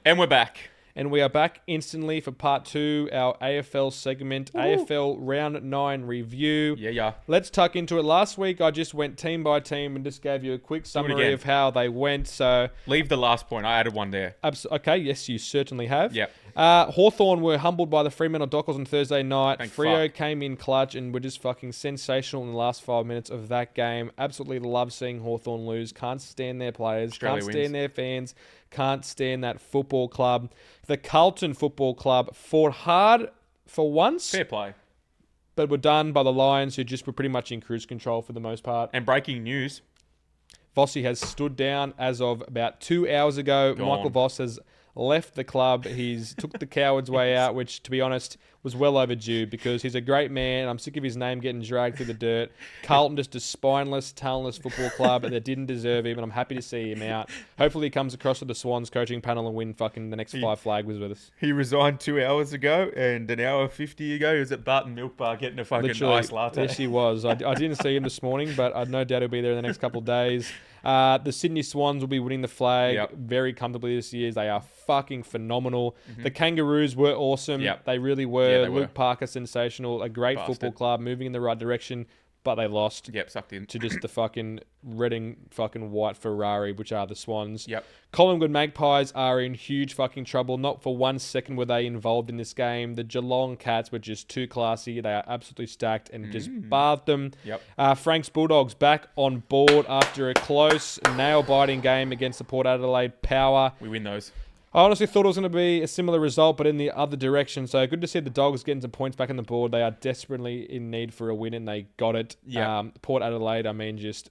And we're back. And we are back instantly for part 2, our AFL segment, AFL Round 9 review. Yeah. Let's tuck into it. Last week, I just went team by team and just gave you a quick summary of how they went. So, leave the last point. I added one there. Okay, yes, you certainly have. Yep. Hawthorn were humbled by the Fremantle Dockers on Thursday night. Thank Freo fuck. came in clutch and were just fucking sensational in the last 5 minutes of that game. Absolutely love seeing Hawthorn lose. Can't stand their players. Australia can't wins. stand their fans. Can't stand that football club. The Carlton Football Club fought hard for once, Fair play. but were done by the Lions, who just were pretty much in cruise control for the most part. And breaking news. Vossi has stood down as of about 2 hours ago. Gone. Michael Voss has left the club. He's took the coward's way out, which, to be honest, was well overdue because he's a great man. I'm sick of his name getting dragged through the dirt. Carlton just a spineless, talentless football club that didn't deserve him, and I'm happy to see him out. Hopefully he comes across to the Swans coaching panel and win fucking the next 5 flag with us. He resigned 2 hours ago, and an hour 50 ago, he was at Barton Milk Bar getting a fucking iced latte. Yes, he was. I didn't see him this morning, but I'd no doubt he'll be there in the next couple of days. The Sydney Swans will be winning the flag very comfortably this year. They are fucking phenomenal. Mm-hmm. The Kangaroos were awesome. Yep. They really were. Yeah, they Luke were. Parker, sensational. A great football club, moving in the right direction, but they lost. Yep, sucked in. To just the fucking red and fucking white Ferrari, which are the Swans. Yep. Collingwood Magpies are in huge fucking trouble. Not for 1 second were they involved in this game. The Geelong Cats were just too classy. They are absolutely stacked and just bathed them. Yep. Frank's Bulldogs back on board after a close, nail-biting game against the Port Adelaide Power. We win those. I honestly thought it was going to be a similar result, but in the other direction. So good to see the Dogs getting some points back on the board. They are desperately in need for a win, and they got it. Yeah. Port Adelaide, I mean, just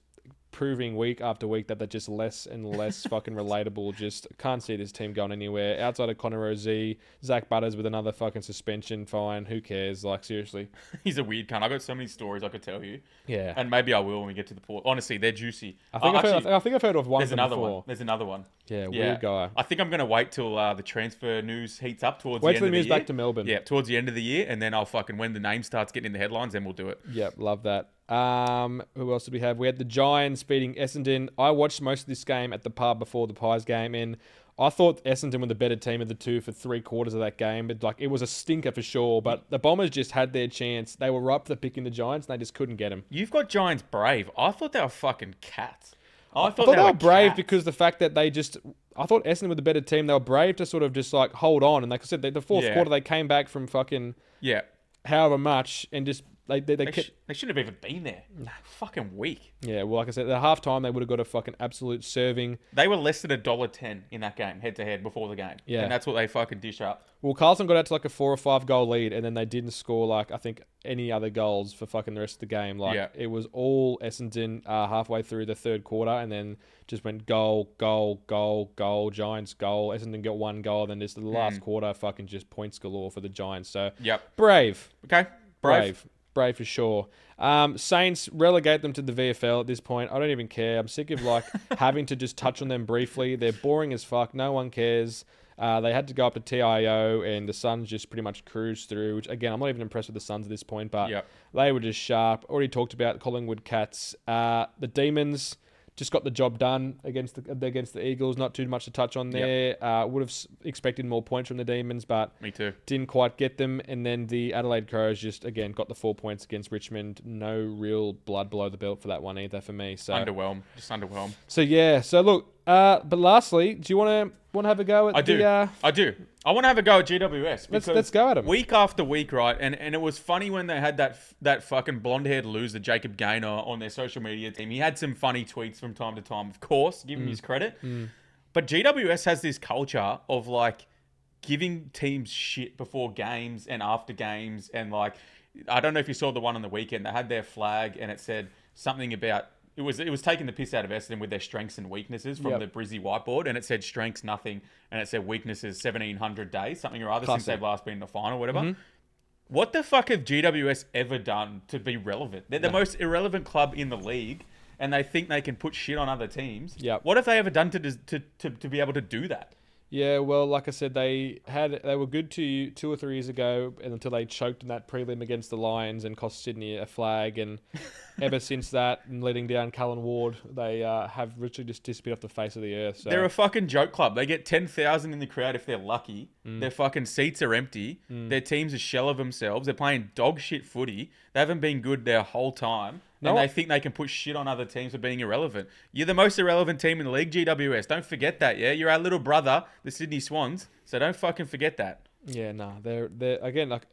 proving week after week that they're just less and less fucking relatable. Just can't see this team going anywhere. Outside of Connor Rozee, Zach Butters with another fucking suspension fine. Who cares? Like, seriously. He's a weird cunt. I've got so many stories I could tell you. Yeah. And maybe I will when we get to the Port. Honestly, they're juicy. I think I've heard of one There's of them another before. one. There's another one. Yeah, weird guy. I think I'm going to wait till the transfer news heats up towards Wait the till end the of news the year. back to Melbourne. Yeah, towards the end of the year, and then I'll fucking, when the name starts getting in the headlines, then we'll do it. Yep, love that. Who else did we have? We had the Giants beating Essendon. I watched most of this game at the pub before the Pies game, and I thought Essendon were the better team of the two for 3/4 of that game. It was a stinker for sure, but the Bombers just had their chance. They were ripe for the pick in the Giants, and they just couldn't get them. You've got Giants brave. I thought they were fucking cats. I thought they were brave because the fact that I thought Essendon were the better team. They were brave to sort of just like hold on, and like I said, the fourth quarter they came back from fucking however much and just they shouldn't have even been there. Fucking weak. Yeah, well, like I said, at half time they would have got a fucking absolute serving. They were less than $1.10 in that game, head to head before the game. Yeah, and that's what they fucking dish up. Well, Carlton got out to like a 4 or 5 goal lead, and then they didn't score like I think any other goals for fucking the rest of the game. It was all Essendon halfway through the third quarter, and then just went goal, goal, goal, goal, Giants goal. Essendon got 1 goal, then just the last quarter fucking just points galore for the Giants. So brave. Okay, brave for sure. Saints relegate them to the VFL at this point. I don't even care. I'm sick of like having to just touch on them briefly. They're boring as fuck. No one cares. They had to go up to TIO, and the Suns just pretty much cruised through. Which again, I'm not even impressed with the Suns at this point, but they were just sharp. Already talked about the Collingwood Cats. The Demons just got the job done against the Eagles. Not too much to touch on there. Would have expected more points from the Demons, but me too. Didn't quite get them. And then the Adelaide Crows just again got the 4 points against Richmond. No real blood below the belt for that one either for me. So underwhelmed. So yeah. So look. But lastly, do you want to have a go at I do. I want to have a go at GWS. Let's go at them. Week after week, right? And it was funny when they had that fucking blonde-haired loser, Jacob Gaynor, on their social media team. He had some funny tweets from time to time, of course, give him his credit. But GWS has this culture of like giving teams shit before games and after games. And like, I don't know if you saw the one on the weekend. They had their flag and it said something about... It was taking the piss out of Essendon with their strengths and weaknesses from the Brizzy whiteboard, and it said strengths nothing, and it said weaknesses 1,700 days, something or other, since they've last been in the final, whatever. What the fuck have GWS ever done to be relevant? They're the most irrelevant club in the league, and they think they can put shit on other teams. What have they ever done to be able to do that? Yeah, well, like I said, they were good to you 2 or 3 years ago, and until they choked in that prelim against the Lions and cost Sydney a flag, and ever since that, and letting down Cullen Ward, they have literally just disappeared off the face of the earth. So They're a fucking joke club. They get 10,000 in the crowd if they're lucky. Their fucking seats are empty. Their team's a shell of themselves. They're playing dog shit footy. They haven't been good their whole time. And they think they can put shit on other teams for being irrelevant. You're the most irrelevant team in the league, GWS. Don't forget that, yeah? You're our little brother, the Sydney Swans. So don't fucking forget that. yeah, no, they're again like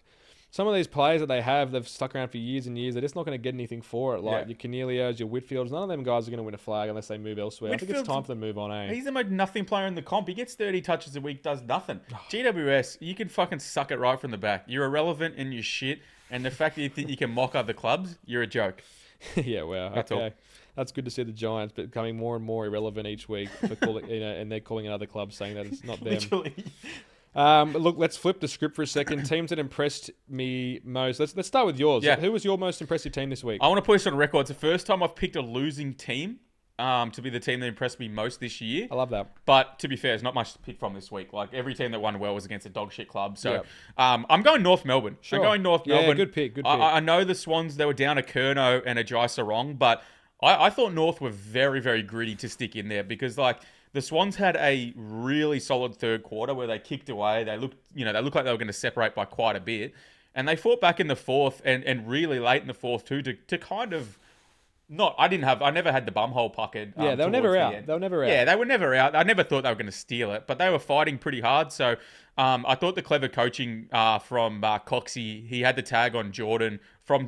some of these players that they have, they've stuck around for years and years. They're just not going to get anything for it. Like your Cornelios, your Whitfields, none of them guys are going to win a flag unless they move elsewhere. I think it's time for them to move on, eh? He's the most nothing player in the comp. He gets 30 touches a week, does nothing. GWS, you can fucking suck it right from the back. You're irrelevant and you're shit. And the fact that you think you can mock other clubs, you're a joke. Yeah, well, That's all. That's good to see the Giants becoming more and more irrelevant each week for calling, and they're calling another club saying that it's not them. Literally. Look, let's flip the script for a second. Teams that impressed me most. Let's start with yours. Yeah. Who was your most impressive team this week? I want to put this on record. It's the first time I've picked a losing team to be the team that impressed me most this year. I love that. But to be fair, there's not much to pick from this week. Like every team that won well was against a dog shit club. So I'm going North Melbourne. Sure. I'm going North Melbourne. Good pick. I know the Swans, they were down a Curnow and a Jai Sarong, but I thought North were very, very gritty to stick in there because like the Swans had a really solid third quarter where they kicked away. They looked like they were going to separate by quite a bit. And they fought back in the fourth and really late in the fourth too to kind of I never had the bumhole puckered. Yeah, they were never out. Yeah, they were never out. I never thought they were going to steal it, but they were fighting pretty hard. So I thought the clever coaching from Coxie, he had the tag on Jordan on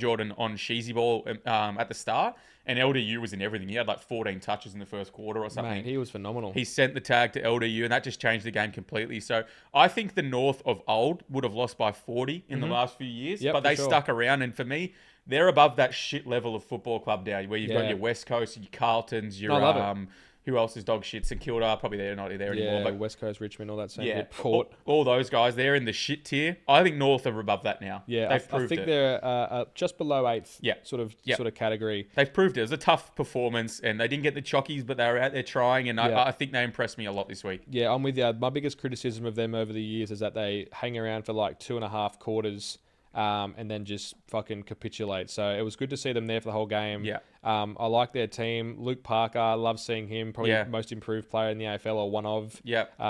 Sheezy ball at the start. And LDU was in everything. He had like 14 touches in the first quarter or something. Man, he was phenomenal. He sent the tag to LDU, and that just changed the game completely. So I think the North of old would have lost by 40 in the last few years, but they stuck around. And for me, they're above that shit level of football club now, where you've got your West Coast, your Carltons, your who else is dog shit? St Kilda, probably they're not there anymore. But West Coast, Richmond, all that same. Yeah, Port. All those guys, they're in the shit tier. I think North are above that now. Yeah, they've proved I think it. they're just below 8th. Sort of category. They've proved it. It was a tough performance, and they didn't get the chockies, but they were out there trying, and I think they impressed me a lot this week. Yeah, I'm with you. My biggest criticism of them over the years is that they hang around for like 2.5 quarters. And then just fucking capitulate. So it was good to see them there for the whole game. Yeah. I like their team. Luke Parker, I love seeing him. Probably most improved player in the AFL or one of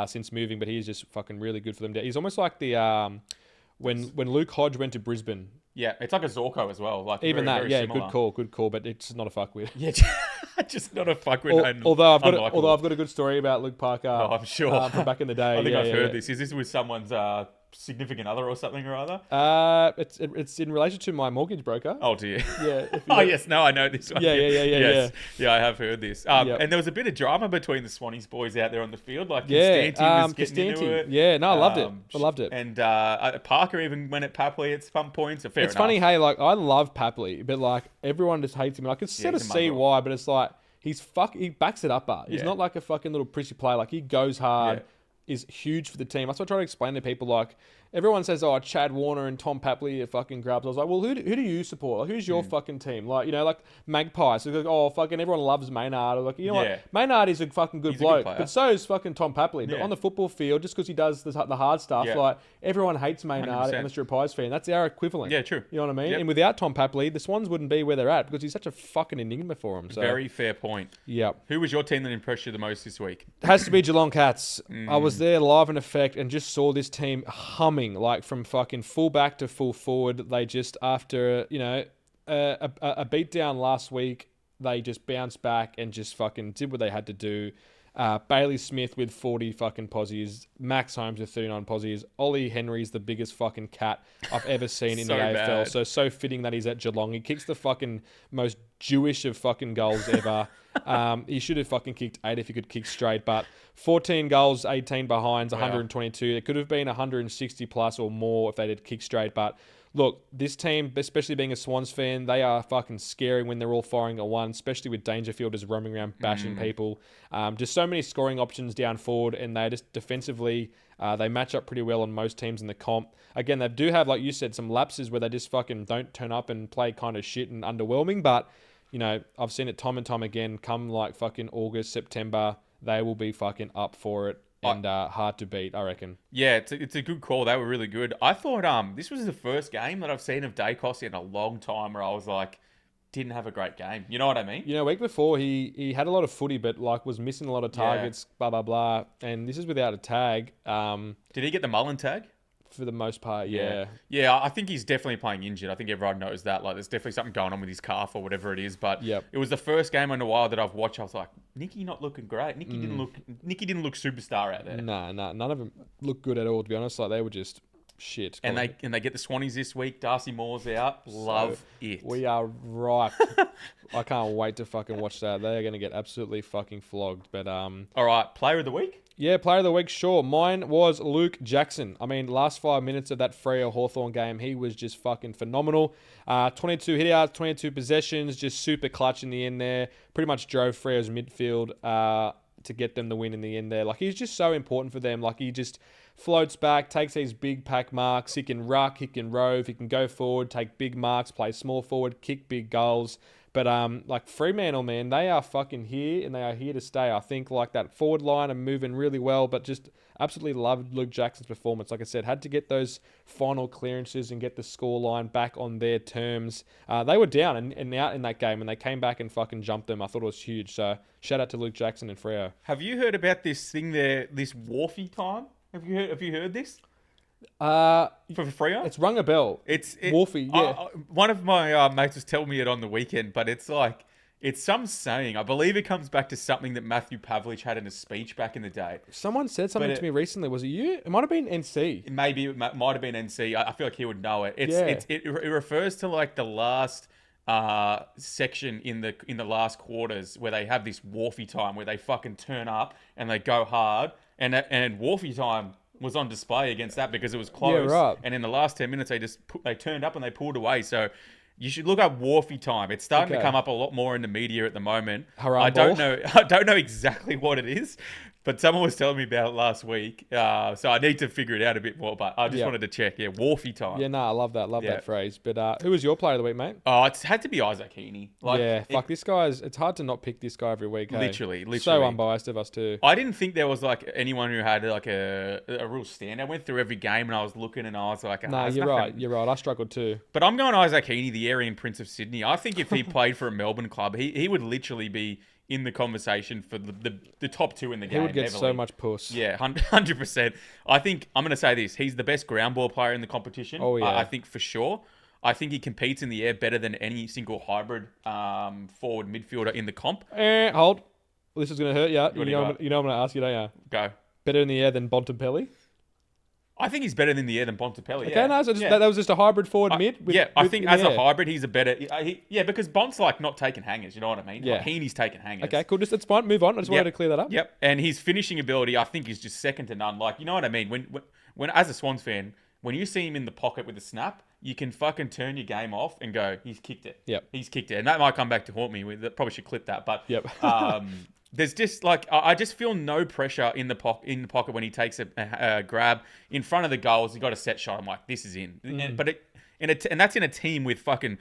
since moving, but he's just fucking really good for them. He's almost like the when Luke Hodge went to Brisbane. Yeah, it's like a Zorko as well. Like even very, that, very similar. good call, but it's not a fuckwit. Yeah, just not a fuckwit. Although I've got a good story about Luke Parker. Oh, I'm sure. From back in the day. I think I've heard this. Is this with someone's significant other or something or other? It's in relation to my mortgage broker. Oh dear. Yeah. Yes. No, I know this one. Yes. Yeah, I have heard this. And there was a bit of drama between the Swannies boys out there on the field. Like Constanti was getting into it. Yeah, no, I loved it. And Parker even went at Papley at some points. Fair enough. It's funny, hey, like I love Papley, but like everyone just hates him. And I could sort of see why, but it's like he backs it up. He's not like a fucking little prissy player. Like he goes hard. Is huge for the team. That's what I try to explain to people. Like everyone says, "Oh, Chad Warner and Tom Papley are fucking grubs." I was like, "Well, who do you support? Like, who's your fucking team?" Like like Magpies. So like, oh, fucking everyone loves Maynard. Or like you know what? Maynard is a fucking good bloke, but so is fucking Tom Papley. But on the football field, just because he does the hard stuff, like everyone hates Maynard 100%. Unless you're a Pies fan. That's our equivalent. Yeah, true. You know what I mean? And without Tom Papley, the Swans wouldn't be where they're at because he's such a fucking enigma for them. So. Very fair point. Yeah. Who was your team that impressed you the most this week? It has to be Geelong Cats. I was there live in effect and just saw this team humming, like from fucking full back to full forward. They just, after, a beatdown last week, they just bounced back and just fucking did what they had to do. Bailey Smith with 40 fucking posies. Max Holmes with 39 posies. Ollie Henry's the biggest fucking cat I've ever seen in the AFL. Bad. So fitting that he's at Geelong. He kicks the fucking most Jewish of fucking goals ever. He should have fucking kicked 8 if he could kick straight, but 14 goals, 18 behinds, 122. It could have been 160 plus or more if they did kick straight, but look, this team, especially being a Swans fan, they are fucking scary when they're all firing at one, especially with Dangerfield just roaming around bashing people. Just so many scoring options down forward, and they just defensively, they match up pretty well on most teams in the comp. Again, they do have, like you said, some lapses where they just fucking don't turn up and play kind of shit and underwhelming, but I've seen it time and time again. Come like fucking August, September, they will be fucking up for it. and hard to beat, I reckon. Yeah, it's a good call. They were really good. I thought this was the first game that I've seen of Dacos in a long time where I was like, didn't have a great game. You know what I mean? You know, week before he had a lot of footy, but like was missing a lot of targets, blah blah blah. And this is without a tag. Did he get the Mullen tag? For the most part, yeah. Yeah, I think he's definitely playing injured. I think everyone knows that. Like, there's definitely something going on with his calf or whatever it is. But it was the first game in a while that I've watched. I was like, Nicky not looking great. Nicky didn't look superstar out there. Nah, none of them looked good at all. To be honest, like they were just shit. And they get the Swannies this week. Darcy Moore's out. Love it. We are ripe. I can't wait to fucking watch that. They are going to get absolutely fucking flogged. But all right, player of the week. Yeah, player of the week, sure. Mine was Luke Jackson. I mean, last 5 minutes of that Freo Hawthorn game, he was just fucking phenomenal. 22 hit outs, 22 possessions, just super clutch in the end there. Pretty much drove Freo's midfield to get them the win in the end there. Like, he's just so important for them. Like, he just floats back, takes these big pack marks. He can ruck, he can rove, he can go forward, take big marks, play small forward, kick big goals. But like Fremantle, man, they are fucking here and they are here to stay. I think like that forward line are moving really well, but just absolutely loved Luke Jackson's performance. Like I said, had to get those final clearances and get the score line back on their terms. They were down and out in that game and they came back and fucking jumped them. I thought it was huge. So shout out to Luke Jackson and Freo. Have you heard about this thing there, this Wharfie time? Have you heard this? For Freo? It's rung a bell. It's Wolfie, yeah. One of my mates was telling me it on the weekend, but it's like, it's some saying. I believe it comes back to something that Matthew Pavlich had in a speech back in the day. Someone said something to me recently. Was it you? It might have been NC. Maybe it might have been NC. I feel like he would know it. It refers to like the last section in the last quarters where they have this Wharfie time where they fucking turn up and they go hard, and Wharfie time was on display against that because it was close. Yeah, right. And in the last 10 minutes, they turned up and they pulled away. So you should look up Wharfie time. It's starting to come up a lot more in the media at the moment. I don't know exactly what it is, but someone was telling me about it last week. So I need to figure it out a bit more, but I just wanted to check. Yeah, Wharfie time. Yeah, no, I love that. Love that phrase. But who was your player of the week, mate? Oh, it's had to be Isaac Heeney. This guy's... It's hard to not pick this guy every week, hey? Literally. So unbiased of us too. I didn't think there was like anyone who had like a real stand. I went through every game and I was looking and I was like... Nah, you're right. You're right. I struggled too. But I'm going Isaac Heeney, the Aryan Prince of Sydney. I think if he played for a Melbourne club, he would literally be in the conversation for the top two in the game. He would get so much puss. Yeah, 100%. I think, I'm going to say this, he's the best ground ball player in the competition. Oh, yeah. I think for sure. I think he competes in the air better than any single hybrid forward midfielder in the comp. Hold. Well, this is going to hurt you. You know what I'm going to ask you, don't you? Go. Better in the air than Bontempelli? I think he's better in the air than Bontempelli. Okay, no, so that was just a hybrid forward mid. I think as a hybrid, he's a better. Because Bont's like not taking hangers. You know what I mean? Yeah. Like Heeney's taking hangers. Okay, cool. It's fine. Move on. I just wanted to clear that up. Yep. And his finishing ability, I think, is just second to none. Like, you know what I mean? When as a Swans fan, when you see him in the pocket with a snap, you can fucking turn your game off and go, he's kicked it. Yep. He's kicked it, and that might come back to haunt me. Probably should clip that, but yep. There's just like I just feel no pressure in the pocket when he takes a grab in front of the goals. He got a set shot. I'm like, this is in. And that's in a team with fucking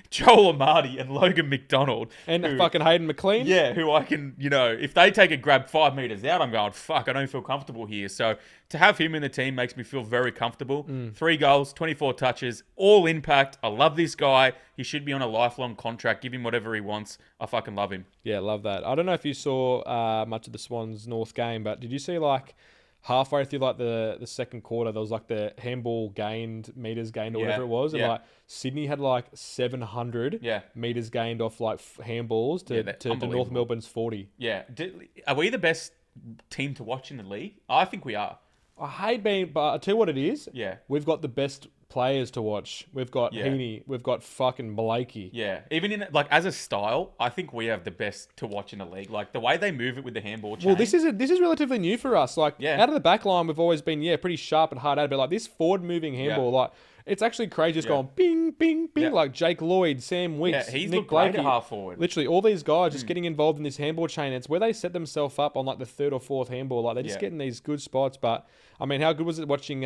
Joel Amati and Logan McDonald and fucking Hayden McLean. Yeah, who I can, if they take a grab 5 meters out, I'm going, fuck, I don't feel comfortable here. So to have him in the team makes me feel very comfortable. 3 goals, 24 touches, all impact. I love this guy. He should be on a lifelong contract. Give him whatever he wants. I fucking love him. Yeah, love that. I don't know if you saw much of the Swans North game, but did you see like halfway through like the second quarter, there was like the handball meters gained or whatever it was, and like Sydney had like 700 meters gained off like handballs to North Melbourne's 40. Yeah, are we the best team to watch in the league? I think we are. I hate being, but I'll tell you what it is. Yeah, we've got the best players to watch. We've got Heeney. We've got fucking Blakey. Yeah, even in like as a style, I think we have the best to watch in the league. Like the way they move it with the handball chain. Well, this is relatively new for us. Like out of the back line, we've always been pretty sharp and hard at it. But like this forward moving handball, like it's actually crazy. Just going bing, bing, bing. Like Jake Lloyd, Sam Wicks, he's Nick great Blakey, at half forward. Literally all these guys just getting involved in this handball chain. It's where they set themselves up on like the third or fourth handball. Like they're just getting these good spots. But I mean, how good was it watching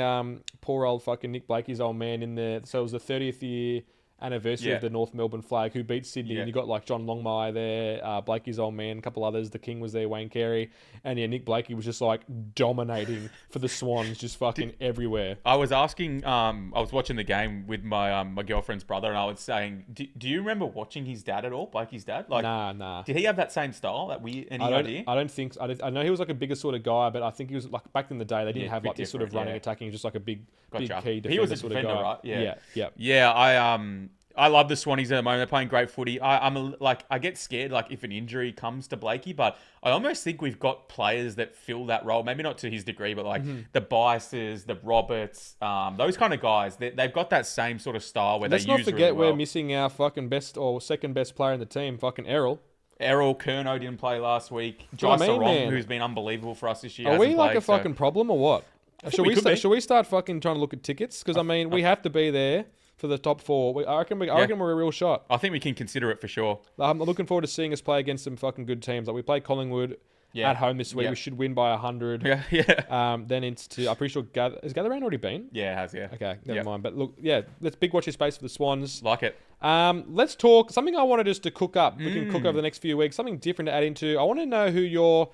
poor old fucking Nick Blakey's old man in the? So it was the 30th year anniversary of the North Melbourne flag, who beat Sydney. And you got like John Longmire there, Blakey's old man, a couple others. The King was there, Wayne Carey. And Nick Blakey was just like dominating for the Swans, just fucking everywhere. I was asking, I was watching the game with my my girlfriend's brother, and I was saying, do you remember watching his dad at all, Blakey's dad? Like, Nah. Did he have that same style? Any idea? I don't think so. I know he was like a bigger sort of guy, but I think he was like back in the day, they didn't have like this sort of running, attacking, just like a big key defender. He was a sort defender, of guy. right? Yeah. Yeah, I love the Swannies at the moment. They're playing great footy. I get scared like if an injury comes to Blakey, but I almost think we've got players that fill that role. Maybe not to his degree, but like the Bices, the Roberts, those kind of guys. They've got that same sort of style where Let's they use not forget really well. we're missing our fucking best or second best player in the team, fucking Errol. Errol Curnow didn't play last week. Jai Sarong, who's been unbelievable for us this year. Are we like a fucking problem or what? Should we start fucking trying to look at tickets? Because I mean, we have to be there for the top 4. I reckon we're a real shot. I think we can consider it for sure. I'm looking forward to seeing us play against some fucking good teams. Like we play Collingwood at home this week. We should win by 100. Yeah. Then I'm pretty sure has Gather Round already been? Yeah, it has. Yeah. Okay, never mind. But look, let's big watch your space for the Swans. Like it. Let's talk something I wanted us to cook up. We can cook over the next few weeks. Something different to add into. I want to know who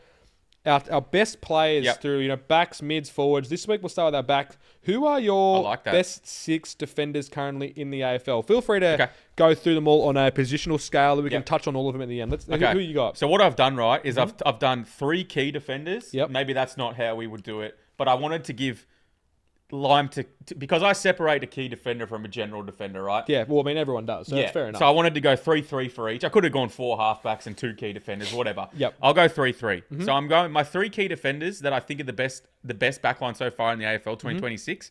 our best players through, backs, mids, forwards. This week we'll start with our backs. Who are your best 6 defenders currently in the AFL? Feel free to go through them all on a positional scale that we can touch on all of them at the end. Who you got? So what I've done, right, is I've done 3 key defenders. Yep. Maybe that's not how we would do it, but I wanted to give lime to because I separate a key defender from a general defender, right? Yeah, well, I mean, everyone does, so that's fair enough. So I wanted to go 3-3 for each. I could have gone 4 halfbacks and 2 key defenders, whatever. Yep. I'll go 3-3. So I'm going my 3 key defenders that I think are the best backline so far in the AFL 2026.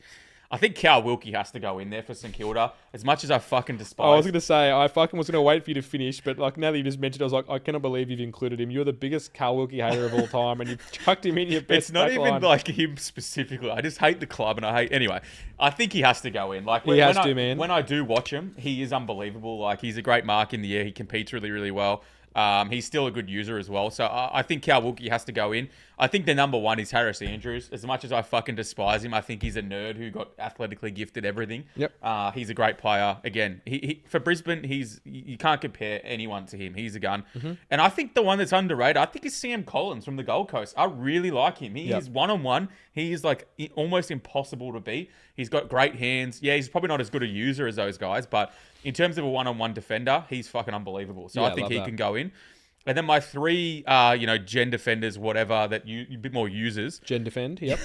I think Cal Wilkie has to go in there for St Kilda. As much as I fucking despise. I was going to say, I fucking was going to wait for you to finish, but like now that you just mentioned it, I was like, I cannot believe you've included him. You're the biggest Cal Wilkie hater of all time, and you've chucked him in your best. It's not backline. even like him specifically. I just hate the club, and anyway. I think he has to go in. Like he has to, man. When I do watch him, he is unbelievable. Like he's a great mark in the air. He competes really, really well. He's still a good user as well. So I think Cal Wilkie has to go in. I think the number 1 is Harris Andrews. As much as I fucking despise him, I think he's a nerd who got athletically gifted everything. Yep. He's a great player. Again, he for Brisbane, you can't compare anyone to him. He's a gun. And I think the one that's underrated, I think is Sam Collins from the Gold Coast. I really like him. He is one-on-one. He is like almost impossible to beat. He's got great hands. Yeah, he's probably not as good a user as those guys, but in terms of a one-on-one defender, he's fucking unbelievable. So I think he can go in. And then my 3, gen defenders, whatever, that you a bit more users. Gen defend, yep.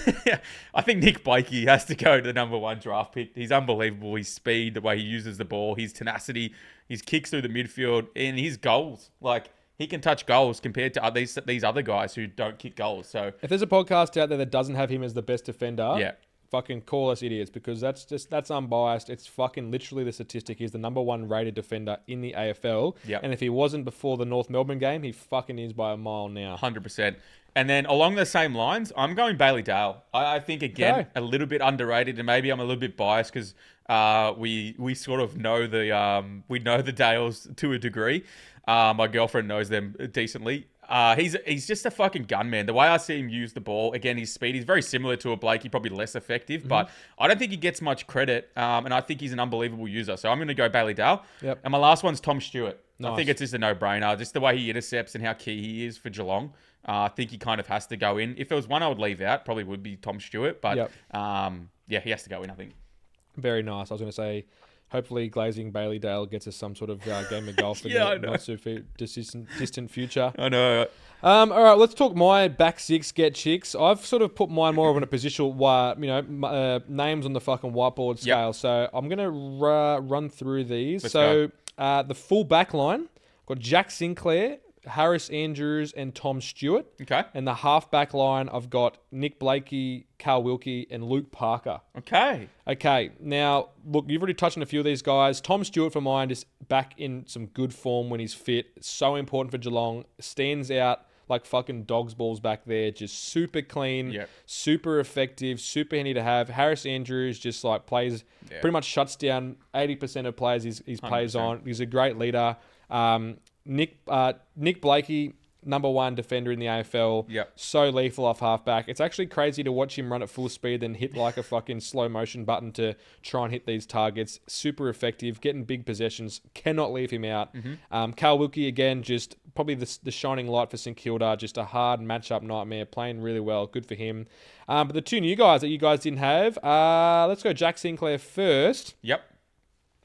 I think Nick Blakey has to go to the number 1 draft pick. He's unbelievable. His speed, the way he uses the ball, his tenacity, his kicks through the midfield, and his goals. Like, he can touch goals compared to these other guys who don't kick goals. So if there's a podcast out there that doesn't have him as the best defender, fucking call us idiots, because that's unbiased. It's fucking literally the statistic. He's the number 1 rated defender in the AFL. And if he wasn't before the North Melbourne game, he fucking is by a mile now. 100%. And then along the same lines, I'm going Bailey Dale. I think, again, a little bit underrated, and maybe I'm a little bit biased because we sort of know the Dales to a degree. My girlfriend knows them decently. He's just a fucking gunman. The way I see him use the ball, again, his speed, he's very similar to a Blakey, probably less effective, but I don't think he gets much credit, and I think he's an unbelievable user. So I'm going to go Bailey Dale. Yep. And my last one's Tom Stewart. Nice. I think it's just a no-brainer. Just the way he intercepts and how key he is for Geelong. I think he kind of has to go in. If there was one I would leave out, probably would be Tom Stewart, but he has to go in, I think. Very nice. I was going to say, hopefully glazing Bailey Dale gets us some sort of game of golf in the not so distant future. I know. All right, let's talk my back 6 get chicks. I've sort of put mine more of in a positional, names on the fucking whiteboard scale. So I'm going to run through these. Let's go. The full back line, I've got Jack Sinclair, Harris Andrews, and Tom Stewart. Okay. And the half back line, I've got Nick Blakey, Cal Wilkie, and Luke Parker. Okay. Now, look, you've already touched on a few of these guys. Tom Stewart, for mine, is back in some good form when he's fit. So important for Geelong. Stands out like fucking dog's balls back there. Just super clean, super effective, super handy to have. Harris Andrews just like plays, pretty much shuts down 80% of players he plays on. He's a great leader. Nick Blakey, number one defender in the AFL. Yep. So lethal off halfback. It's actually crazy to watch him run at full speed, then hit like a fucking slow motion button to try and hit these targets. Super effective, getting big possessions. Cannot leave him out. Cal Wilkie, again, just probably the shining light for St Kilda. Just a hard matchup nightmare. Playing really well. Good for him. But the two new guys that you guys didn't have, let's go Jack Sinclair first. Yep.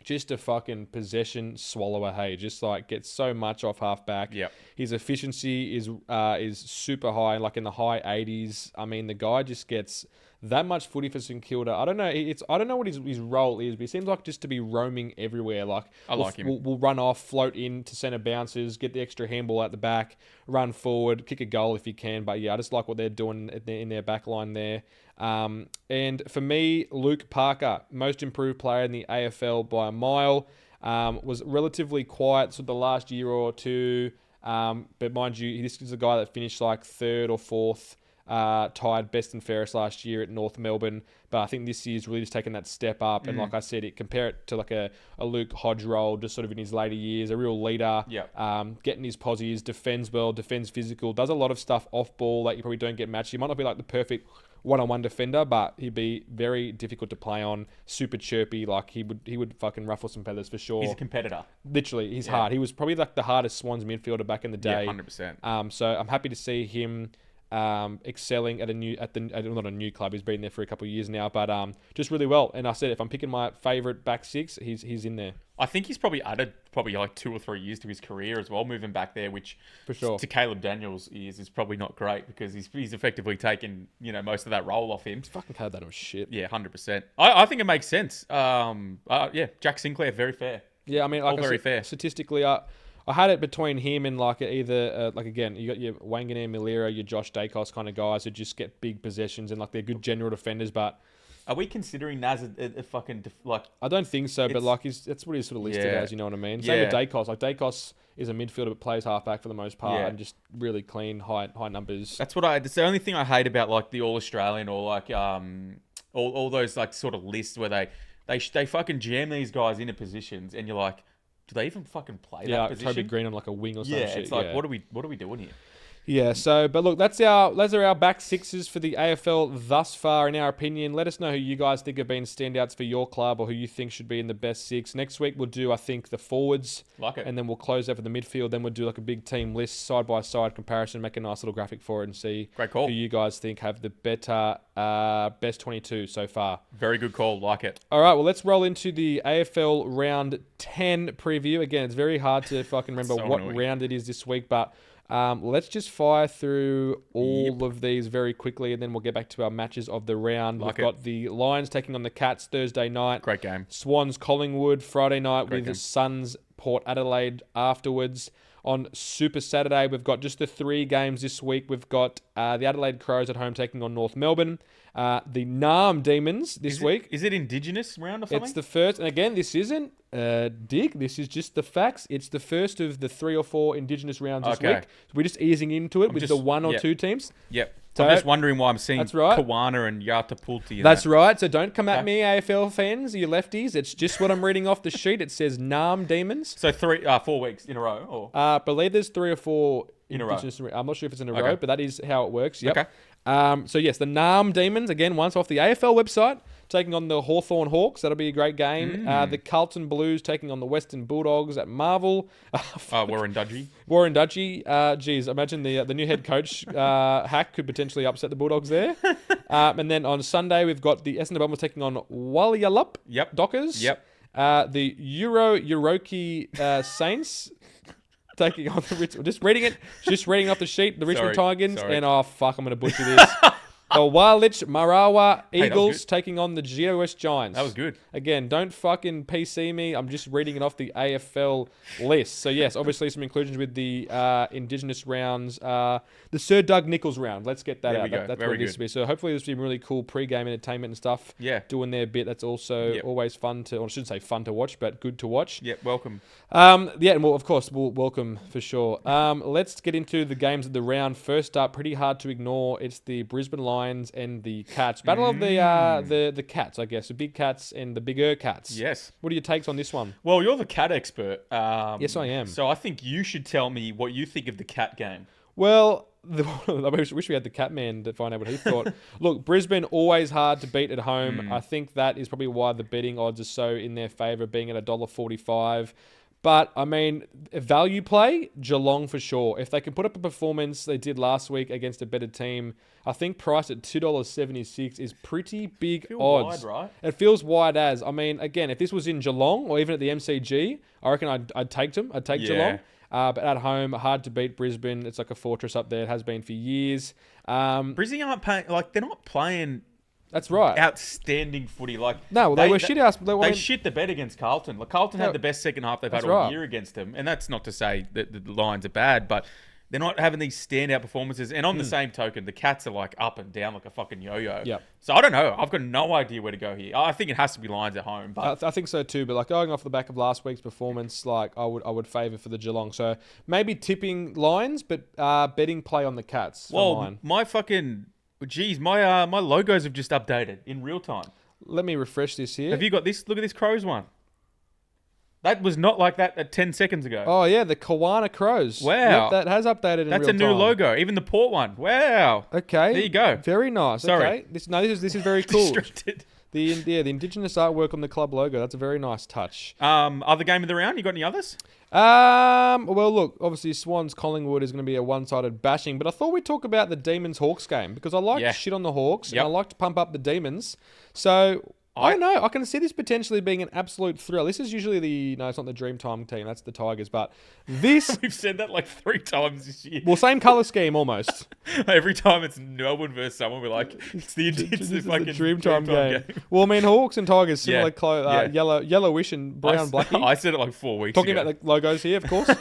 Just a fucking possession swallower, hey. Just like gets so much off halfback. Yep. His efficiency is super high, like in the high 80s. I mean, the guy just gets that much footy for St Kilda. I don't know what his role is, but he seems like just to be roaming everywhere. Like I like him. We'll run off, float in to centre bounces, get the extra handball at the back, run forward, kick a goal if you can. But yeah, I just like what they're doing in their back line there. And for me, Luke Parker, most improved player in the AFL by a mile, was relatively quiet for the last year or two. But mind you, this is a guy that finished like third or fourth, tied best and fairest last year at North Melbourne. But I think this year's really just taken that step up. And like I said, compare it to like a Luke Hodge role, just sort of in his later years, a real leader, getting his posies, defends well, defends physical, does a lot of stuff off ball that you probably don't get matched. He might not be like the perfect one-on-one defender, but he'd be very difficult to play on, super chirpy, like he would fucking ruffle some feathers for sure. He's a competitor. Literally, he's hard. He was probably like the hardest Swans midfielder back in the day. Yeah, 100%. So I'm happy to see him excelling at not a new club. He's been there for a couple of years now, but just really well. And I said, if I'm picking my favourite back six, he's in there. I think he's probably added like 2 or 3 years to his career as well, moving back there, which for sure to Caleb Daniels' ears is probably not great because he's effectively taken most of that role off him. Fucking Caleb Daniels shit. Yeah, 100%. I think it makes sense. Yeah, Jack Sinclair, very fair. Yeah, I mean, like very fair. Statistically, I had it between him and like either like again, you got your Wanganeen Milera, your Josh Dacos kind of guys who just get big possessions and like they're good general defenders, but. Are we considering Naz a fucking like? I don't think so, but like that's what he's sort of listed as. You know what I mean? Same with Dacos. Like Dacos is a midfielder but plays halfback for the most part and just really clean, high numbers. That's the only thing I hate about like the All Australian or like all those like sort of lists where they fucking jam these guys into positions and you're like, do they even fucking play that position? Toby Green on like a wing or some shit. It's like what are we doing here? Yeah, so, but look, those are our back sixes for the AFL thus far, in our opinion. Let us know who you guys think have been standouts for your club or who you think should be in the best six. Next week, we'll do, I think, the forwards. Like it. And then we'll close out for the midfield. Then we'll do like a big team list, side-by-side comparison, make a nice little graphic for it and see who you guys think have the better best 22 so far. Very good call. Like it. All right, well, let's roll into the AFL Round 10 preview. Again, it's very hard to fucking remember what round it is this week, but... let's just fire through all of these very quickly, and then we'll get back to our matches of the round. We've got the Lions taking on the Cats Thursday night. Great game. Swans Collingwood Friday night with the Suns Port Adelaide afterwards. On Super Saturday, we've got just the 3 games this week. We've got the Adelaide Crows at home taking on North Melbourne. The Narm Demons this week. Is it Indigenous round or something? It's the first, and again, this isn't dig. This is just the facts. It's the first of the 3 or 4 Indigenous rounds this week. So we're just easing into it with the 1 or 2 teams. Yep. So I'm just wondering why I'm seeing Kawana and Yatapulti. That's right. So don't come at me, AFL fans, you lefties. It's just what I'm reading off the sheet. It says Narm Demons. So 4 weeks in a row? Or? I believe there's 3 or 4 in a row. I'm not sure if it's in a row, but that is how it works. Yep. Okay. So yes, the Narm Demons, again, once off the AFL website, taking on the Hawthorn Hawks. That'll be a great game. The Carlton Blues taking on the Western Bulldogs at Marvel. Warren Dudgey. Warren Dudgey. Geez, imagine the new head coach hack could potentially upset the Bulldogs there. And then on Sunday, we've got the Essendon Bombers taking on Walyalup Dockers. Yep. The Euroki Saints taking on the just reading off the sheet, the Richmond Tigers, and I'm going to butcher this. The Walich Marawa Eagles taking on the GWS Giants. That was good. Again, don't fucking PC me. I'm just reading it off the AFL list. So, yes, obviously some inclusions with the Indigenous rounds. The Sir Doug Nichols round. Let's get that out. That's what it needs to be. So, hopefully there's some really cool pre-game entertainment and stuff. Yeah. Doing their bit. That's also always fun to, or I shouldn't say fun to watch, but good to watch. Yeah, welcome. And of course, we'll welcome for sure. Let's get into the games of the round. First up, pretty hard to ignore. It's the Brisbane Lions and the Cats. Battle of the Cats, I guess. The big Cats and the bigger Cats. Yes. What are your takes on this one? Well, you're the cat expert. Yes, I am. So I think you should tell me what you think of the Cat game. Well, I wish we had the Catman to find out what he thought. Look, Brisbane always hard to beat at home. I think that is probably why the betting odds are so in their favour, being at $1.45. But, I mean, value play, Geelong for sure. If they can put up a performance they did last week against a better team, I think priced at $2.76 is pretty big odds. Wide, right? It feels wide as. I mean, again, if this was in Geelong or even at the MCG, I reckon I'd take them. I'd take Geelong. But at home, hard to beat Brisbane. It's like a fortress up there. It has been for years. Brisbane aren't playing, they're not playing... That's right. Outstanding footy. No, they were shit house. They shit the bed against Carlton. Carlton had the best second half they've had all year against them. And that's not to say that the Lions are bad, but they're not having these standout performances. And on the same token, the Cats are up and down like a fucking yo-yo. Yep. So I don't know. I've got no idea where to go here. I think it has to be Lions at home. But I think so too. But going off the back of last week's performance, I would favour for the Geelong. So maybe tipping Lions, but betting play on the Cats. My fucking... Geez, my logos have just updated in real time. Let me refresh this here. Have you got this? Look at this Crows one. That was not like that at 10 seconds ago. Oh, yeah, the Kawana Crows. Wow. Yep, that has updated in real time. That's a new logo. Even the Port one. Wow. Okay. There you go. Very nice. Sorry. Okay. This is very cool. Distracted. The Indigenous artwork on the club logo. That's a very nice touch. Other game of the round? You got any others? Well, look, obviously Swans Collingwood is going to be a one-sided bashing, but I thought we'd talk about the Demons Hawks game because I like to shit on the Hawks and I like to pump up the Demons. So I don't know. I can see this potentially being an absolute thrill. This is usually it's not the Dreamtime team. That's the Tigers. But this... We've said that 3 times this year. Well, same colour scheme almost. Every time it's Melbourne versus someone, we're like, it's the fucking Dreamtime game. Well, I mean, Hawks and Tigers, similar yellowish and brown blackie. I said it 4 weeks ago. Talking about the logos here, of course.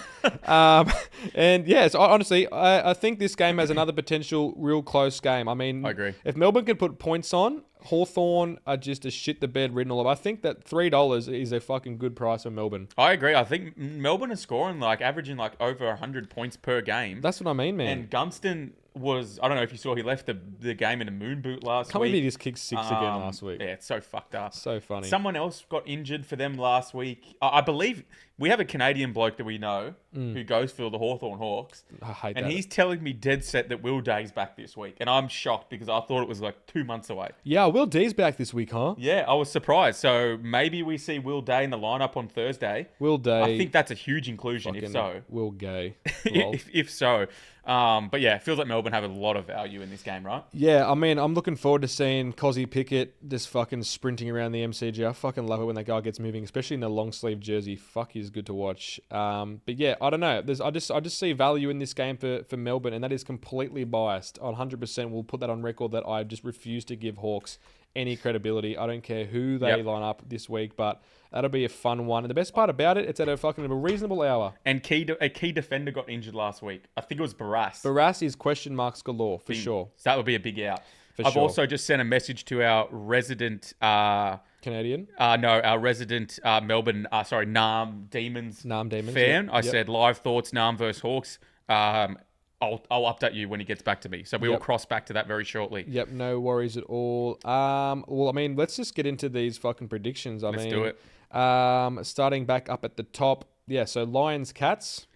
And yes, honestly, I think this game has another potential real close game. I mean, I agree. If Melbourne can put points on, Hawthorn are just a shit the bed ridden all of. I think that $3 is a fucking good price for Melbourne. I agree. I think Melbourne is scoring averaging over 100 points per game. That's what I mean, man. And Gunston was, I don't know if you saw, he left the game in a moon boot last week. Can't believe he just kicked 6 again last week. Yeah, it's so fucked up. So funny. Someone else got injured for them last week. I believe we have a Canadian bloke that we know who goes for the Hawthorn Hawks. I hate that. And he's telling me dead set that Will Day's back this week. And I'm shocked because I thought it was 2 months away. Yeah, Will D's back this week, huh? Yeah, I was surprised. So maybe we see Will Day in the lineup on Thursday. Will Day. I think that's a huge inclusion, if so. Will Gay. if so. But yeah, it feels like Melbourne have a lot of value in this game, right? Yeah, I mean, I'm looking forward to seeing Cozzy Pickett just fucking sprinting around the MCG. I fucking love it when that guy gets moving, especially in the long sleeve jersey. Fuck, he's good to watch. But yeah, I don't know. I just see value in this game for Melbourne, and that is completely biased. 100% will put that on record that I just refuse to give Hawks any credibility. I don't care who they line up this week, but that'll be a fun one. And the best part about it, it's at a reasonable hour. And a key defender got injured last week. I think it was Barras. Barras is question marks galore, for sure. So that would be a big out. I've also just sent a message to our resident... Canadian? No, our resident Melbourne... Nam Demons fan. I said, live thoughts, Nam versus Hawks. I'll update you when he gets back to me. So we will cross back to that very shortly. Yep, no worries at all. Well, I mean, let's just get into these fucking predictions. Let's do it. Starting back up at the top. Yeah, so Lions, Cats.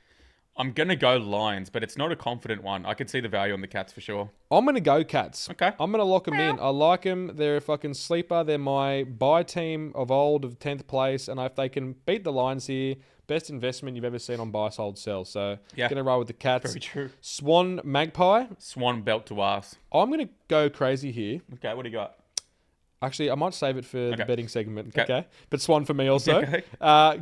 I'm going to go Lions, but it's not a confident one. I could see the value on the Cats for sure. I'm going to go Cats. Okay. I'm going to lock them in. I like them. They're a fucking sleeper. They're my buy team of old of 10th place. And if they can beat the Lions here, best investment you've ever seen on buy, sold, sell. So going to roll with the Cats. Very true. Swan, Magpie. Swan, belt to ass. I'm going to go crazy here. Okay, what do you got? Actually, I might save it for the betting segment. Okay. But Swan for me also.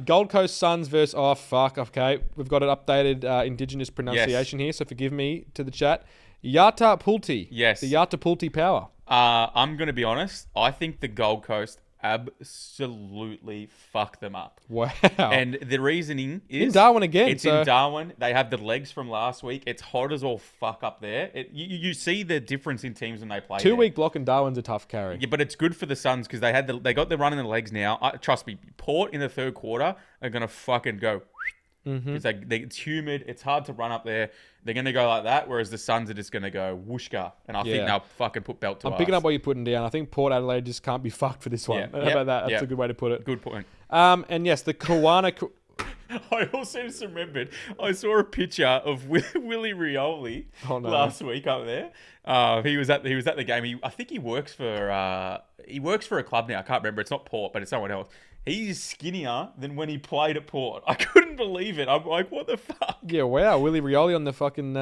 Gold Coast Suns versus... Oh, fuck. Okay. We've got an updated Indigenous pronunciation here, so forgive me to the chat. Yata Pulti. Yes. The Yata Pulti power. I'm going to be honest. I think the Gold Coast absolutely fuck them up. Wow. And the reasoning is... in Darwin again. It's in Darwin. They have the legs from last week. It's hot as all fuck up there. You see the difference in teams when they play 2-week block in Darwin's a tough carry. Yeah, but it's good for the Suns because they got the run in the legs now. Trust me, Port in the third quarter are going to fucking go... It's it's humid. It's hard to run up there. They're going to go like that, whereas the Suns are just going to go whooshka. And I think they'll fucking put belt to I'm picking up what you're putting down. I think Port Adelaide just can't be fucked for this one. How about that? That's a good way to put it. Good point. And yes, the Kawana... I also just remembered I saw a picture of Willie Rioli last week up there. He was at the game. I think he works for a club now. I can't remember. It's not Port, but it's someone else. He's skinnier than when he played at Port. I couldn't believe it. I'm like, what the fuck? Yeah, wow. Willie Rioli on the fucking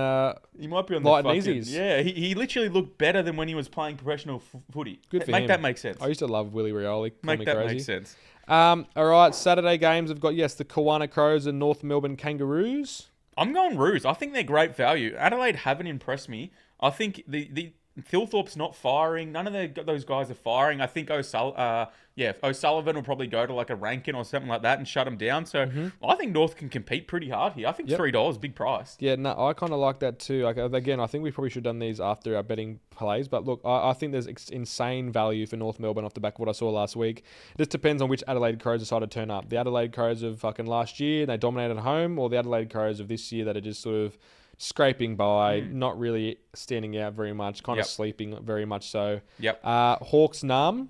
he might be on light the and fucking, easies. Yeah, he literally looked better than when he was playing professional footy. Good for Make him. that make sense. I used to love Willie Rioli. Make that make sense. All right, Saturday games have got, the Kawana Crows and North Melbourne Kangaroos. I'm going Roos. I think they're great value. Adelaide haven't impressed me. I think the Thilthorpe's not firing. None of those guys are firing. I think O'Sullivan will probably go to like a Rankin or something like that and shut them down. So I think North can compete pretty hard here. I think $3, big price. Yeah, no, I kind of like that too. Like, again, I think we probably should have done these after our betting plays. But look, I think there's insane value for North Melbourne off the back of what I saw last week. It just depends on which Adelaide Crows decide to turn up. The Adelaide Crows of fucking last year, they dominated at home, or the Adelaide Crows of this year that are just sort of scraping by, not really standing out very much, kind of sleeping very much so. Yep. Hawks Nam.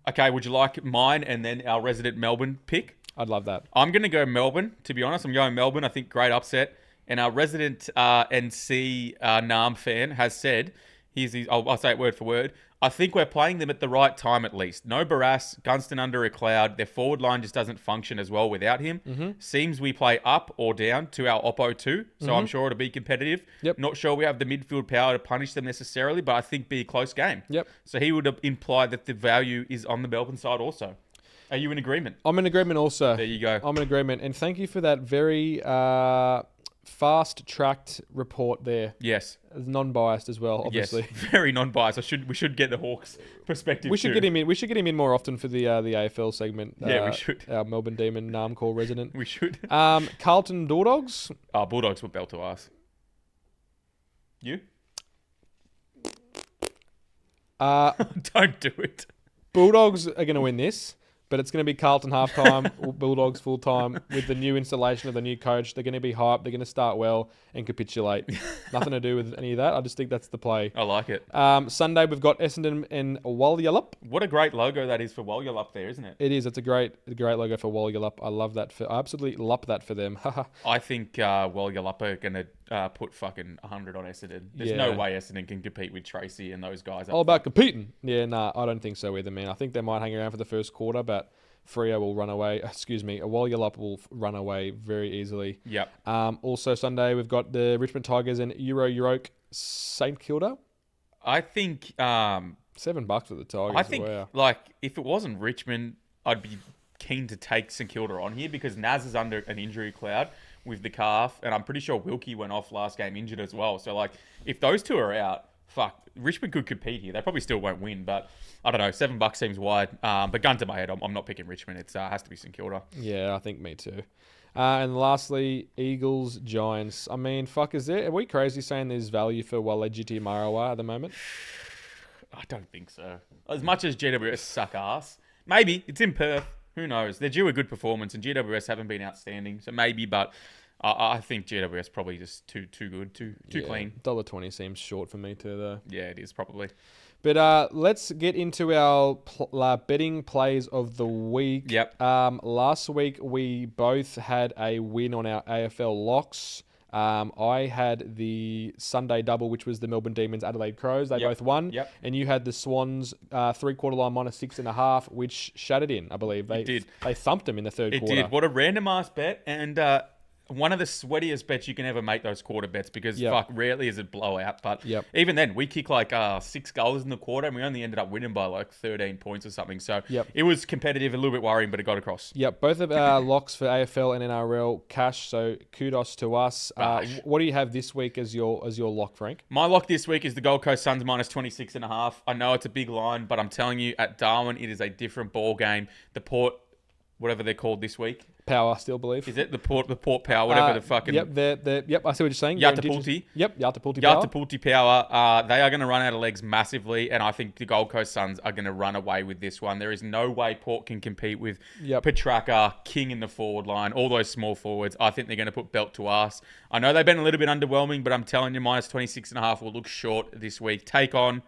Okay, would you like mine and then our resident Melbourne pick? I'd love that. I'm going to go Melbourne, to be honest. I'm going Melbourne. I think great upset. And our resident NC Nam fan has said, I'll say it word for word, I think we're playing them at the right time at least. No Barras, Gunston under a cloud. Their forward line just doesn't function as well without him. Seems we play up or down to our Oppo too, so I'm sure it'll be competitive. Not sure we have the midfield power to punish them necessarily, but I think be a close game. So he would imply that the value is on the Melbourne side also. Are you in agreement? I'm in agreement also. There you go. I'm in agreement. And thank you for that very fast-tracked report there. Yes. Non-biased as well, obviously. Yes, very non-biased. We should get the Hawks perspective. We should get him in. We should get him in more often for the AFL segment. Yeah, we should. Our Melbourne Demon Namcall resident. We should. Carlton Bulldogs. Oh, Bulldogs will belt to us. You? Don't do it. Bulldogs are going to win this. But it's going to be Carlton halftime, Bulldogs full time with the new installation of the new coach. They're going to be hyped. They're going to start well and capitulate. Nothing to do with any of that. I just think that's the play. I like it. Sunday we've got Essendon and Walyalup. What a great logo that is for Walyalup there, isn't it? It is. It's a great logo for Walyalup. I love that. I absolutely love that for them. I think Walyalup are going to put fucking 100 on Essendon. There's no way Essendon can compete with Tracy and those guys. All about competing. Yeah, nah, I don't think so either, man. I think they might hang around for the first quarter, but Freo will run away. Walyalup will run away very easily. Yep. Also Sunday we've got the Richmond Tigers and Euroke St Kilda. I think $7 for the Tigers. I think if it wasn't Richmond, I'd be keen to take St Kilda on here because Naz is under an injury cloud with the calf, and I'm pretty sure Wilkie went off last game injured as well. So if those two are out, Richmond could compete here. They probably still won't win, but I don't know. $7 seems wide. But gun to my head, I'm not picking Richmond. It has to be St Kilda. Yeah, I think me too. And lastly, Eagles Giants. I mean, are we crazy saying there's value for Walejiti Marawa at the moment? I don't think so. As much as GWS suck ass, maybe it's in Perth. Who knows? They're due a good performance, and GWS haven't been outstanding, so maybe. But I think GWS probably just too good, too clean. $1.20 seems short for me too, though. Yeah, it is probably. But let's get into our betting plays of the week. Yep. Last week we both had a win on our AFL locks. I had the Sunday double, which was the Melbourne Demons Adelaide Crows. They both won. Yep. And you had the Swans 3/4 line -6.5, which shattered in, I believe. It did. They thumped them in the third quarter. It did. What a random ass bet. And one of the sweatiest bets you can ever make, those quarter bets, because rarely is it blowout. But even then, we kick 6 goals in the quarter, and we only ended up winning by 13 points or something. So it was competitive, a little bit worrying, but it got across. Yep, both of our locks for AFL and NRL cash. So kudos to us. What do you have this week as your lock, Frank? My lock this week is the Gold Coast Suns -26.5. I know it's a big line, but I'm telling you, at Darwin, it is a different ball game. The Port, whatever they're called this week. Power, I still believe. Is it the Port Power, whatever the fucking... Yep, I see what you're saying. Yatapulti. Yep, Yatapulti Power. Yatapulti Power. They are going to run out of legs massively, and I think the Gold Coast Suns are going to run away with this one. There is no way Port can compete with Petrarca, King in the forward line, all those small forwards. I think they're going to put belt to us. I know they've been a little bit underwhelming, but I'm telling you, -26.5 will look short this week. Take on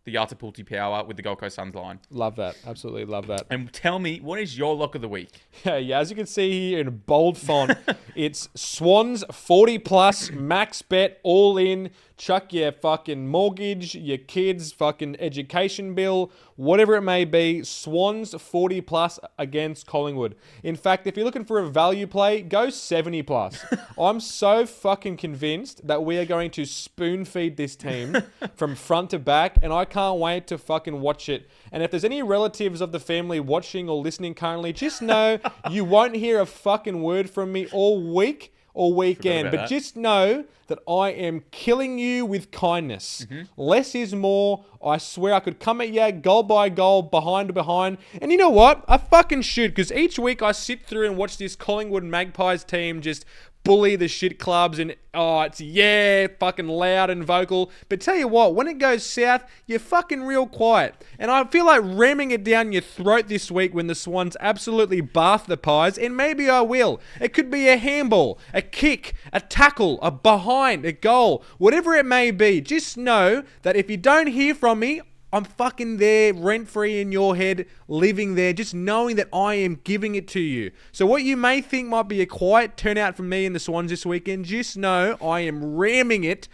the Artapulti Power with the Gold Coast Suns line. Love that. Absolutely love that. And tell me, what is your lock of the week? Yeah, as you can see here in bold font, it's Swans 40 plus, max bet, all in. Chuck your fucking mortgage, your kids' fucking education bill, whatever it may be. Swans 40 plus against Collingwood. In fact, if you're looking for a value play, go 70 plus. I'm so fucking convinced that we are going to spoon feed this team from front to back, and I can't wait to fucking watch it. And if there's any relatives of the family watching or listening currently, just know you won't hear a fucking word from me all week or weekend. But just know that I am killing you with kindness. Less is more. I swear I could come at you goal by goal, behind to behind. And you know what? I fucking should, because each week I sit through and watch this Collingwood Magpies team just bully the shit clubs and, it's fucking loud and vocal. But tell you what, when it goes south, you're fucking real quiet. And I feel like ramming it down your throat this week when the Swans absolutely bath the Pies, and maybe I will. It could be a handball, a kick, a tackle, a behind, a goal, whatever it may be. Just know that if you don't hear from me, I'm fucking there, rent-free in your head, living there, just knowing that I am giving it to you. So what you may think might be a quiet turnout from me in the Swans this weekend, just know I am ramming it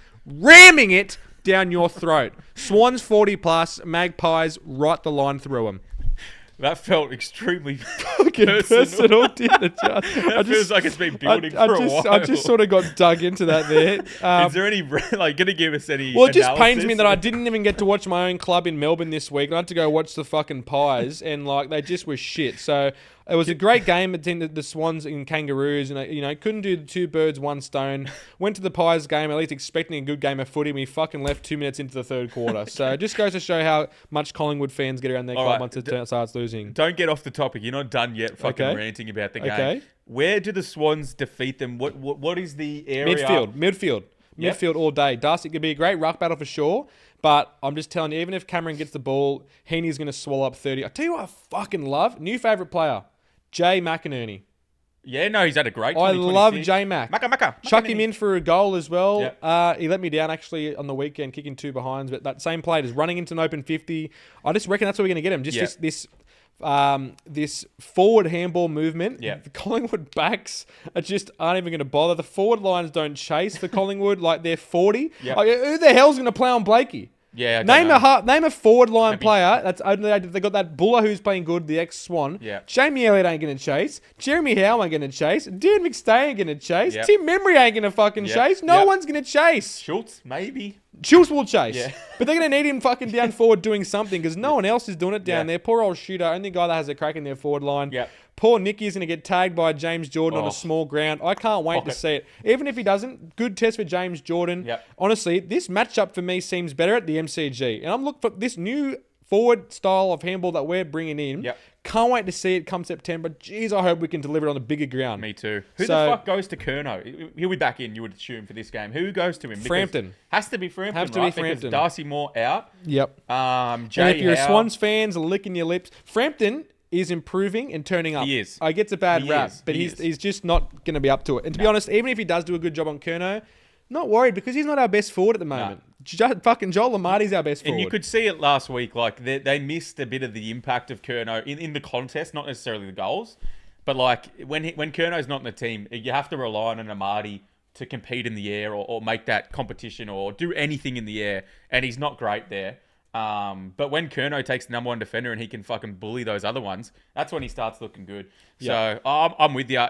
down your throat. Swans 40 plus, Magpies right the line through them. That felt extremely fucking personal, didn't it? It feels like it's been building for a while. I just sort of got dug into that there. Is there any, going to give us any Well, it just pains me that I didn't even get to watch my own club in Melbourne this week. I had to go watch the fucking Pies, and, they just were shit. So it was a great game between the Swans and Kangaroos, and, couldn't do the two birds, one stone. Went to the Pies game, at least expecting a good game of footy, and we fucking left 2 minutes into the third quarter. So it just goes to show how much Collingwood fans get around their club once it starts losing. Don't get off the topic. You're not done yet fucking ranting about the game. Okay. Where do the Swans defeat them? What is the area? Midfield. Yep. Midfield all day. Darcy could be a great ruck battle for sure. But I'm just telling you, even if Cameron gets the ball, Heeney's going to swallow up 30. I tell you what I fucking love. New favourite player. Jay McInerney. Yeah, no, he's had a great I love J Mac. Chuck him in for a goal as well. Yep. He let me down actually on the weekend, kicking 2 behinds. But that same play is running into an open 50. I just reckon that's what we're going to get him. Just this forward handball movement. Yeah. The Collingwood backs aren't even going to bother. The forward lines don't chase for Collingwood like they're 40. Yep. Who the hell's going to play on Blakey? Yeah, name a forward line player that's only they got that Buller who's playing good, the ex-Swan. Yeah. Jamie Elliott ain't gonna chase. Jeremy Howe ain't gonna chase. Darren McStay ain't gonna chase. Yep. Tim Memory ain't gonna fucking chase. No one's gonna chase. Schultz, maybe. Schultz will chase. Yeah. But they're gonna need him fucking down forward doing something because no one else is doing it down there. Poor old Shooter, only guy that has a crack in their forward line. Yeah. Poor Nicky's going to get tagged by James Jordan on a small ground. I can't wait to see it. Even if he doesn't, good test for James Jordan. Yep. Honestly, this matchup for me seems better at the MCG. And I'm looking for this new forward style of handball that we're bringing in. Yep. Can't wait to see it come September. Jeez, I hope we can deliver it on a bigger ground. Me too. Who the fuck goes to Curnow? He'll be back in, you would assume, for this game. Who goes to him? Frampton. Has to be Frampton, Frampton. Because Darcy Moore out. Yep. Jay and if you're Howe, a Swans fans, licking your lips. Frampton is improving and turning up. He is. I gets a bad rap, but he's just not going to be up to it. And to be honest, even if he does do a good job on Curnow, not worried because he's not our best forward at the moment. Fucking Joel Lamarty's our best forward. And you could see it last week. They missed a bit of the impact of Curnow in the contest, not necessarily the goals. But when Curnow's not in the team, you have to rely on an Amarty to compete in the air or make that competition or do anything in the air. And he's not great there. But when Curnow takes the number one defender and he can fucking bully those other ones, that's when he starts looking good. Yep. So I'm with you.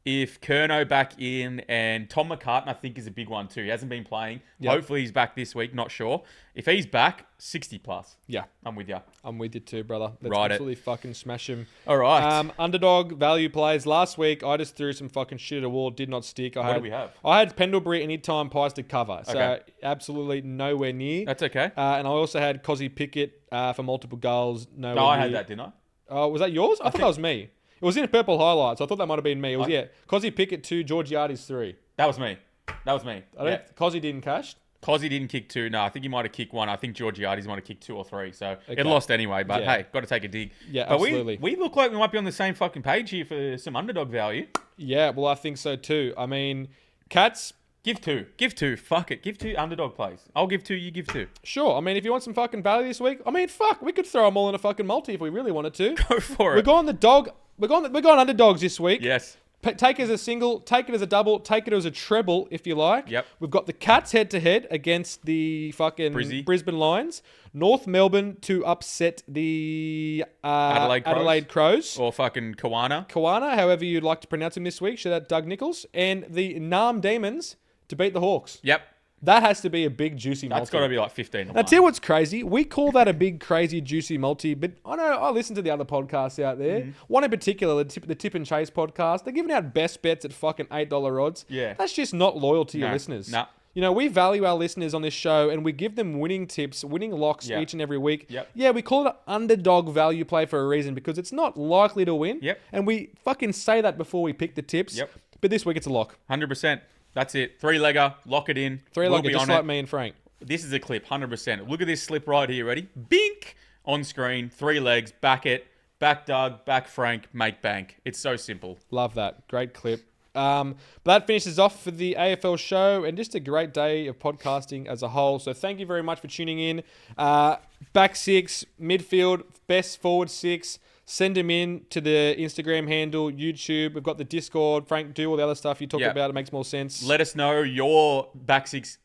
If Curnow back in and Tom McCartan, I think is a big one too. He hasn't been playing. Yep. Hopefully he's back this week. Not sure. If he's back, 60 plus. Yeah. I'm with you. I'm with you too, brother. Let's Ride absolutely fucking smash him. All right. Underdog value plays. Last week, I just threw some fucking shit at a wall. Did not stick. What do we have? I had Pendlebury anytime Pies to cover. So okay. Absolutely nowhere near. That's okay. And I also had Cozzy Pickett for multiple goals. Nowhere I near. had that, didn't I? Was that yours? I thought that was me. It was in purple highlights. I thought that might have been me. It was, Cozzy Pickett 2, Georgiades 3. That was me. Cozzy didn't cash. Cozzy didn't kick 2. No, I think he might have kicked 1. I think Georgiades might have kicked 2 or 3. So it lost anyway. But hey, got to take a dig. Yeah, but absolutely. We look like we might be on the same fucking page here for some underdog value. Yeah, well, I think so too. I mean, Cats, Give two. Fuck it. Give two underdog plays. I'll give two. You give two. Sure. I mean, if you want some fucking value this week, I mean, fuck, we could throw them all in a fucking multi if we really wanted to. Go for it. We're going the dog. We're going underdogs this week. Yes. Take it as a single, take it as a double, take it as a treble, if you like. Yep. We've got the Cats head-to-head against the fucking Brizzy. Brisbane Lions. North Melbourne to upset the Adelaide Crows. Or fucking Kawana. Kawana, however you'd like to pronounce him this week. Shout out Doug Nichols. And the Nam Demons to beat the Hawks. Yep. That has to be a big, juicy multi. That's got to be like 15 to 1. Now, tell you what's crazy. We call that a big, crazy, juicy multi, but I know I listen to the other podcasts out there. Mm-hmm. One in particular, the Tip and Chase podcast. They're giving out best bets at fucking $8 odds. Yeah. That's just not loyal to your listeners. Nah. You know, we value our listeners on this show, and we give them winning tips, winning locks each and every week. Yep. Yeah, we call it an underdog value play for a reason, because it's not likely to win. Yep. And we fucking say that before we pick the tips. Yep. But this week, it's a lock. 100%. That's it. 3-legger. Lock it in. Three-legger, just like me and Frank. This is a clip, 100%. Look at this slip right here. Ready? Bink! On screen. 3 legs. Back it. Back Doug. Back Frank. Make bank. It's so simple. Love that. Great clip. But that finishes off for the AFL show, and just a great day of podcasting as a whole. So thank you very much for tuning in. Back six, midfield, best forward six. Send them in to the Instagram handle, YouTube. We've got the Discord. Frank, do all the other stuff you talked about. It makes more sense. Let us know your best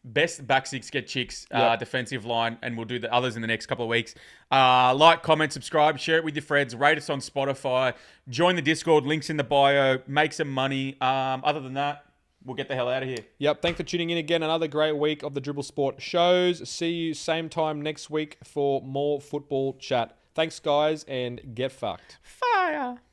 back six get chicks defensive line, and we'll do the others in the next couple of weeks. Like, comment, subscribe, share it with your friends. Rate us on Spotify. Join the Discord. Links in the bio. Make some money. Other than that, we'll get the hell out of here. Yep. Thanks for tuning in again. Another great week of the Dribble Sport shows. See you same time next week for more football chat. Thanks, guys, and get fucked. Fire.